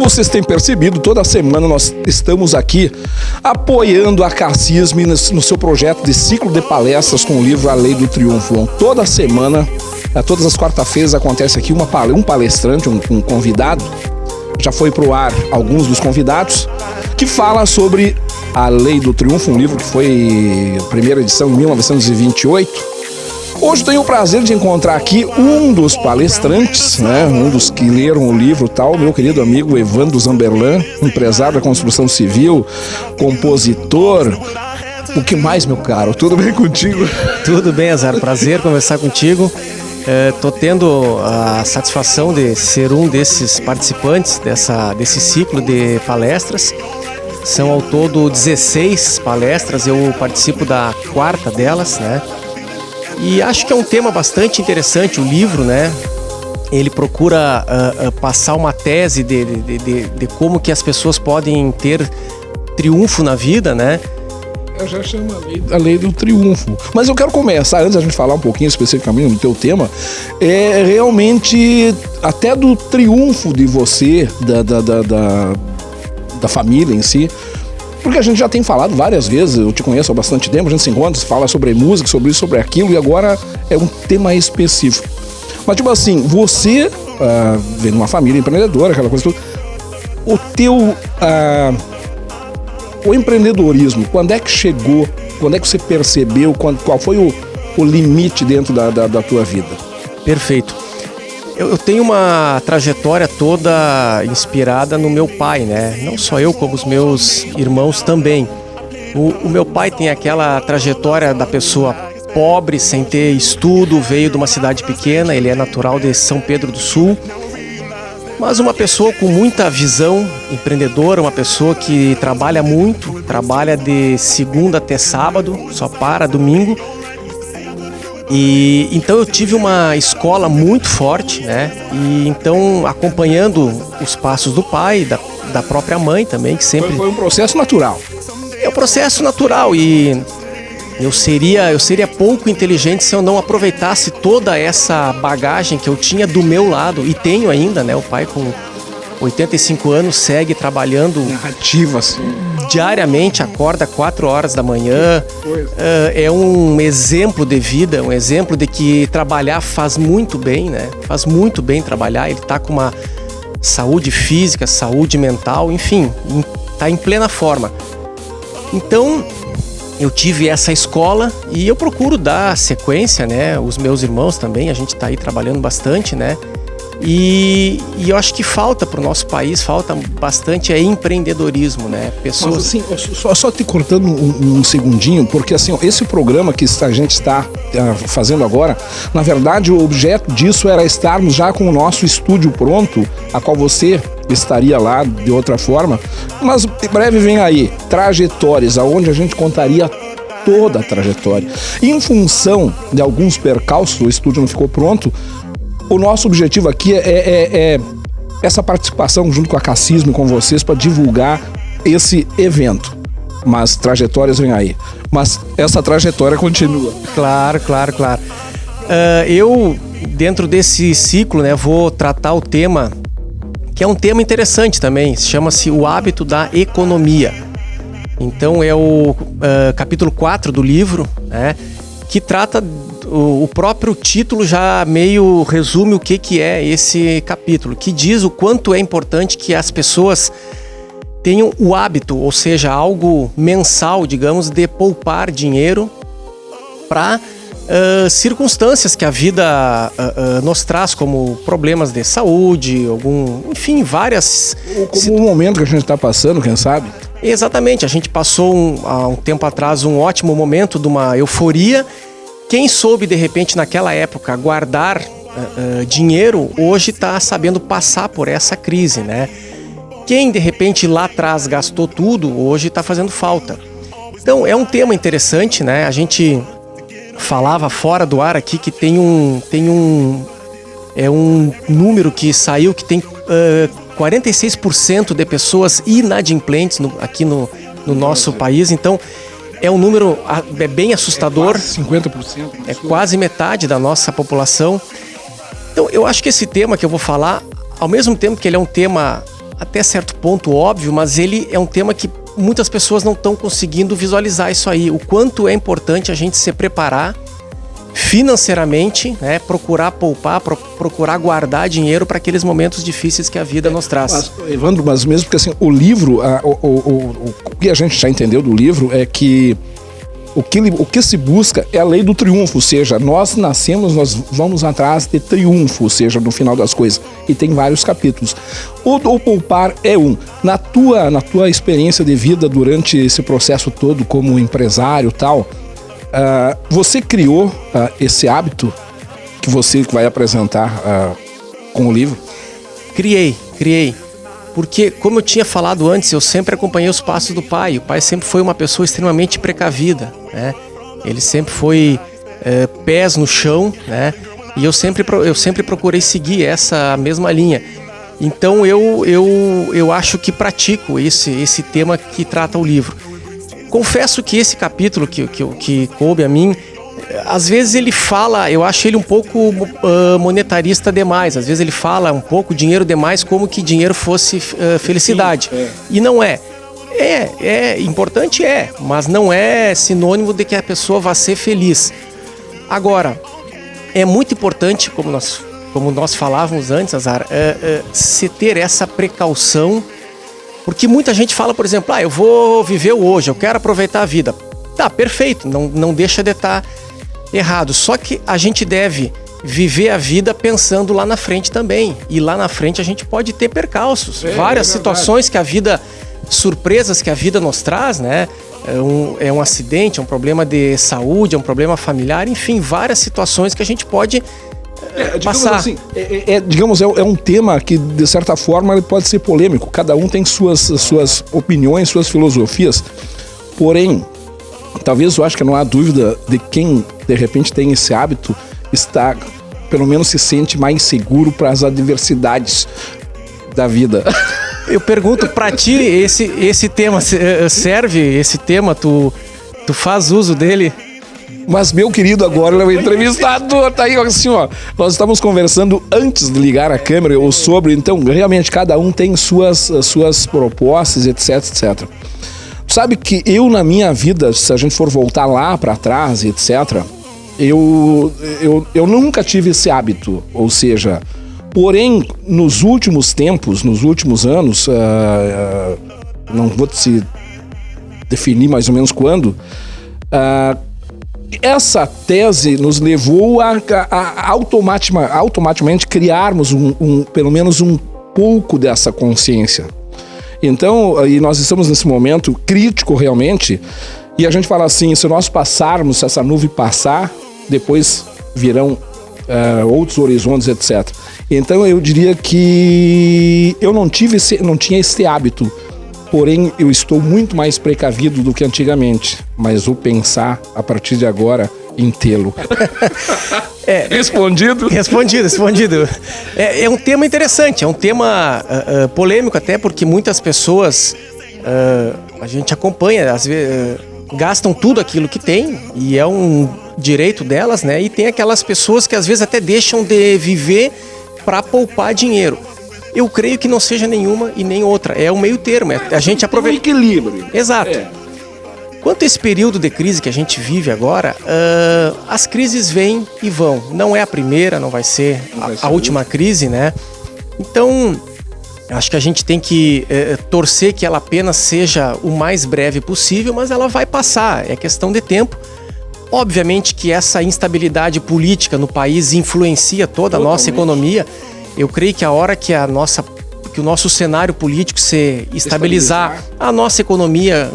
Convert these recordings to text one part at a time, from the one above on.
vocês têm percebido, toda semana nós estamos aqui apoiando a Cassisme no seu projeto de ciclo de palestras com o livro A Lei do Triunfo. Toda semana, todas as quarta-feiras acontece aqui um palestrante, um convidado. Já foi pro ar alguns dos convidados, que fala sobre A Lei do Triunfo, um livro que foi a primeira edição em 1928. Hoje tenho o prazer de encontrar aqui um dos palestrantes, né? Um dos que leram o livro, meu querido amigo Evandro Zamberlan, empresário da construção civil, compositor. O que mais, meu caro? Tudo bem contigo? Tudo bem, Azar. Prazer conversar contigo. Tô tendo a satisfação de ser um desses participantes desse ciclo de palestras. São ao todo 16 palestras, eu participo da quarta delas, né? E acho que é um tema bastante interessante o livro, né? Ele procura passar uma tese de como que as pessoas podem ter triunfo na vida, né? Eu já chamo a lei do triunfo. Mas eu quero começar, antes da gente falar um pouquinho especificamente do teu tema, realmente até do triunfo de você, da família em si. Porque a gente já tem falado várias vezes, eu te conheço há bastante tempo, a gente se encontra, fala sobre música, sobre isso, sobre aquilo, e agora é um tema específico. Mas tipo assim, você vem de uma família empreendedora, aquela coisa toda, o empreendedorismo, quando é que chegou, quando é que você percebeu, qual foi o limite dentro da tua vida? Perfeito. Eu tenho uma trajetória toda inspirada no meu pai, né? Não só eu, como os meus irmãos também. O meu pai tem aquela trajetória da pessoa pobre, sem ter estudo, veio de uma cidade pequena, ele é natural de São Pedro do Sul. Mas uma pessoa com muita visão empreendedora, uma pessoa que trabalha muito, trabalha de segunda até sábado, só para domingo. E então eu tive uma escola muito forte, né? E então acompanhando os passos do pai, da própria mãe também, que sempre... Foi um processo natural. É um processo natural e eu seria pouco inteligente se eu não aproveitasse toda essa bagagem que eu tinha do meu lado, e tenho ainda, né? O pai com 85 anos segue trabalhando... Narrativa, assim. Diariamente, acorda 4 horas da manhã, é um exemplo de vida, um exemplo de que trabalhar faz muito bem, né? Faz muito bem trabalhar, ele tá com uma saúde física, saúde mental, enfim, tá em plena forma. Então, eu tive essa escola e eu procuro dar sequência, né? Os meus irmãos também, a gente tá aí trabalhando bastante, né? E eu acho que falta para o nosso país, falta bastante empreendedorismo, né? Pessoas... Mas assim, só te cortando um segundinho, porque assim, esse programa que a gente está fazendo agora, na verdade o objeto disso era estarmos já com o nosso estúdio pronto, a qual você estaria lá de outra forma, mas em breve vem aí trajetórias, aonde a gente contaria toda a trajetória. E em função de alguns percalços, o estúdio não ficou pronto. O nosso objetivo aqui é essa participação junto com a Cassisme, com vocês, para divulgar esse evento. Mas trajetórias vem aí. Mas essa trajetória continua. Claro. Eu, dentro desse ciclo, né, vou tratar o tema, que é um tema interessante também, chama-se O Hábito da Economia. Então é o capítulo 4 do livro, né, que trata... O próprio título já meio resume o que é esse capítulo, que diz o quanto é importante que as pessoas tenham o hábito, ou seja, algo mensal, digamos, de poupar dinheiro para circunstâncias que a vida nos traz, como problemas de saúde, enfim, várias... Como o momento que a gente está passando, quem sabe? Exatamente, a gente passou há um tempo atrás um ótimo momento de uma euforia. Quem soube, de repente, naquela época, guardar dinheiro, hoje está sabendo passar por essa crise, né? Quem, de repente, lá atrás gastou tudo, hoje está fazendo falta. Então, é um tema interessante, né? A gente falava fora do ar aqui que tem um número que saiu que tem 46% de pessoas inadimplentes aqui no nosso país. Então, é um número bem assustador. É quase 50%. É quase metade da nossa população. Então, eu acho que esse tema que eu vou falar, ao mesmo tempo que ele é um tema até certo ponto óbvio, mas ele é um tema que muitas pessoas não estão conseguindo visualizar isso aí. O quanto é importante a gente se preparar financeiramente, né? Procurar poupar, procurar guardar dinheiro para aqueles momentos difíceis que a vida nos traz. Mas, Evandro, mas mesmo porque assim, o livro, o que a gente já entendeu do livro é que o que se busca é a lei do triunfo, ou seja, nós nascemos, nós vamos atrás de triunfo, ou seja, no final das coisas. E tem vários capítulos. O poupar é um. Na tua experiência de vida durante esse processo todo como empresário e tal, você criou esse hábito que você vai apresentar com o livro? Criei. Porque, como eu tinha falado antes, eu sempre acompanhei os passos do pai. O pai sempre foi uma pessoa extremamente precavida, né? Ele sempre foi pés no chão, né? E eu sempre procurei seguir essa mesma linha. Então eu acho que pratico esse tema que trata o livro. Confesso que esse capítulo que coube a mim, às vezes ele fala, eu acho ele um pouco monetarista demais. Às vezes ele fala um pouco dinheiro demais, como que dinheiro fosse felicidade. Sim, E não é. É importante, mas não é sinônimo de que a pessoa vá ser feliz. Agora, é muito importante, como nós falávamos antes, Azar, se ter essa precaução, porque muita gente fala, por exemplo, eu vou viver o hoje, eu quero aproveitar a vida. Tá, perfeito, não deixa de estar errado. Só que a gente deve viver a vida pensando lá na frente também. E lá na frente a gente pode ter percalços. Várias situações que a vida... surpresas que a vida nos traz, né? É um acidente, é um problema de saúde, é um problema familiar, enfim, várias situações que a gente pode passar. Assim, é um tema que, de certa forma, ele pode ser polêmico. Cada um tem suas opiniões, suas filosofias. Porém, talvez eu acho que não há dúvida de quem, de repente, tem esse hábito, está, pelo menos, se sente mais seguro para as adversidades da vida. Eu pergunto pra ti, esse tema serve? Esse tema, tu faz uso dele? Mas, meu querido, agora ele é o entrevistador, tá aí, assim, ó. Nós estávamos conversando antes de ligar a câmera sobre, então, realmente, cada um tem suas propostas, etc, etc. Sabe que eu, na minha vida, se a gente for voltar lá pra trás, etc, eu nunca tive esse hábito, ou seja... Porém, nos últimos tempos, nos últimos anos, não vou te definir mais ou menos quando, essa tese nos levou a automaticamente criarmos pelo menos um pouco dessa consciência. Então, e nós estamos nesse momento crítico realmente, e a gente fala assim, se nós passarmos, se essa nuvem passar, depois virão outros horizontes, etc. Então eu diria que eu não tinha esse hábito, porém eu estou muito mais precavido do que antigamente, mas vou pensar a partir de agora em tê-lo. Respondido? Respondido. É um tema interessante, é um tema polêmico até, porque muitas pessoas, a gente acompanha, às vezes gastam tudo aquilo que tem, e é um direito delas, né? E tem aquelas pessoas que às vezes até deixam de viver para poupar dinheiro. Eu creio que não seja nenhuma e nem outra. É um meio termo. A gente aproveita... Um equilíbrio. Exato. Quanto a esse período de crise que a gente vive agora, as crises vêm e vão. Não é a primeira, não vai ser a última crise, né? Então, acho que a gente tem que torcer que ela apenas seja o mais breve possível, mas ela vai passar. É questão de tempo. Obviamente que essa instabilidade política no país influencia toda a nossa economia. Eu creio que a hora que o nosso cenário político se estabilizar, a nossa economia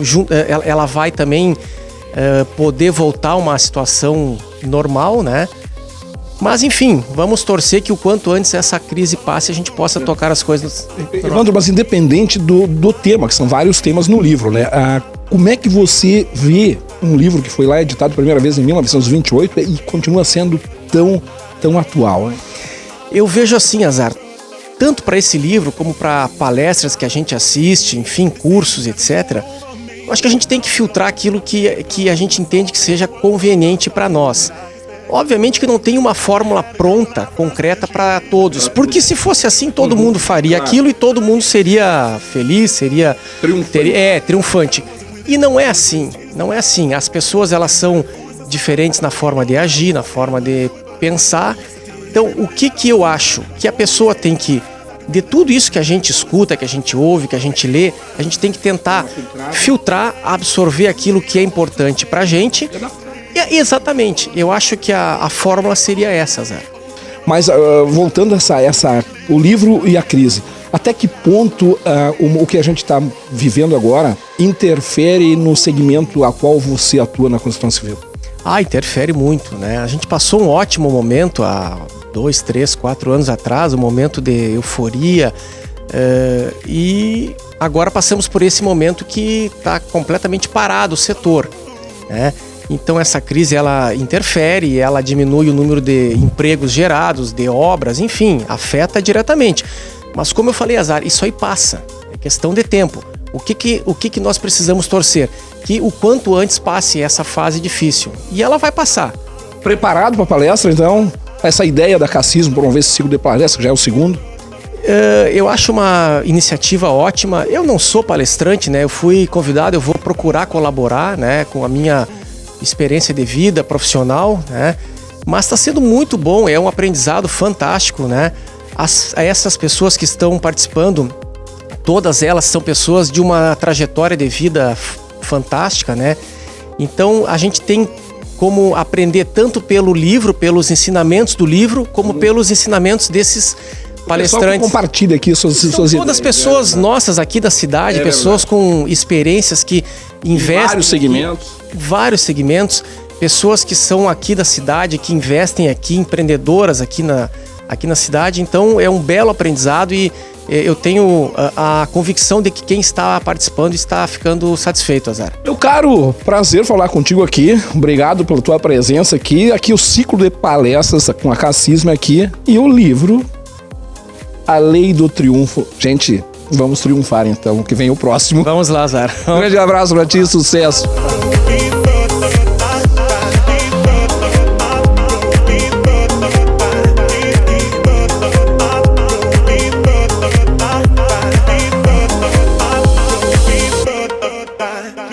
ela vai também poder voltar a uma situação normal, né? Mas enfim, vamos torcer que o quanto antes essa crise passe a gente possa tocar as coisas. Evandro, mas independente do tema, que são vários temas no livro, né? Como é que você vê um livro que foi lá editado pela primeira vez em 1928 e continua sendo tão atual, né? Eu vejo assim, Azar, tanto para esse livro como para palestras que a gente assiste, enfim, cursos, etc. Eu acho que a gente tem que filtrar aquilo que a gente entende que seja conveniente para nós. Obviamente que não tem uma fórmula pronta, concreta para todos, porque se fosse assim, todo mundo faria aquilo e todo mundo seria feliz, seria triunfante. E não é assim, não é assim. As pessoas, elas são diferentes na forma de agir, na forma de pensar. Então, o que eu acho? Que a pessoa tem que, de tudo isso que a gente escuta, que a gente ouve, que a gente lê, a gente tem que tentar filtrar, absorver aquilo que é importante pra gente. Exatamente. Eu acho que a fórmula seria essa, Zé. Mas voltando a o livro e a crise, até que ponto o que a gente está vivendo agora interfere no segmento a qual você atua na construção civil? Interfere muito, né? A gente passou um ótimo momento há 2, 3, 4 anos atrás, um momento de euforia, e agora passamos por esse momento que está completamente parado o setor, né? Então essa crise, ela interfere, ela diminui o número de empregos gerados, de obras, enfim, afeta diretamente. Mas como eu falei, Azar, isso aí passa, é questão de tempo. O que nós precisamos torcer? Que o quanto antes passe essa fase difícil. E ela vai passar. Preparado para a palestra, então? Essa ideia da Cassismo promover esse ciclo de palestra, que já é o segundo? Eu acho uma iniciativa ótima. Eu não sou palestrante, né? Eu fui convidado, eu vou procurar colaborar, né, com a minha experiência de vida profissional, né? Mas está sendo muito bom, é um aprendizado fantástico, né? Essas pessoas que estão participando, todas elas são pessoas de uma trajetória de vida fantástica, né? Então a gente tem como aprender tanto pelo livro, pelos ensinamentos do livro, como pelos ensinamentos desses palestrantes. Compartilha aqui suas ideias. Todas pessoas nossas aqui da cidade, pessoas com experiências que investem em vários segmentos, pessoas que são aqui da cidade, que investem aqui, empreendedoras aqui na cidade. Então é um belo aprendizado e eu tenho a convicção de que quem está participando está ficando satisfeito, Azar. Meu caro, prazer falar contigo aqui. Obrigado pela tua presença aqui. Aqui o ciclo de palestras com a Cassismo aqui e o livro A Lei do Triunfo. Gente, vamos triunfar então, que vem o próximo. Vamos lá, Azar. Um grande abraço pra ti, sucesso. Bye.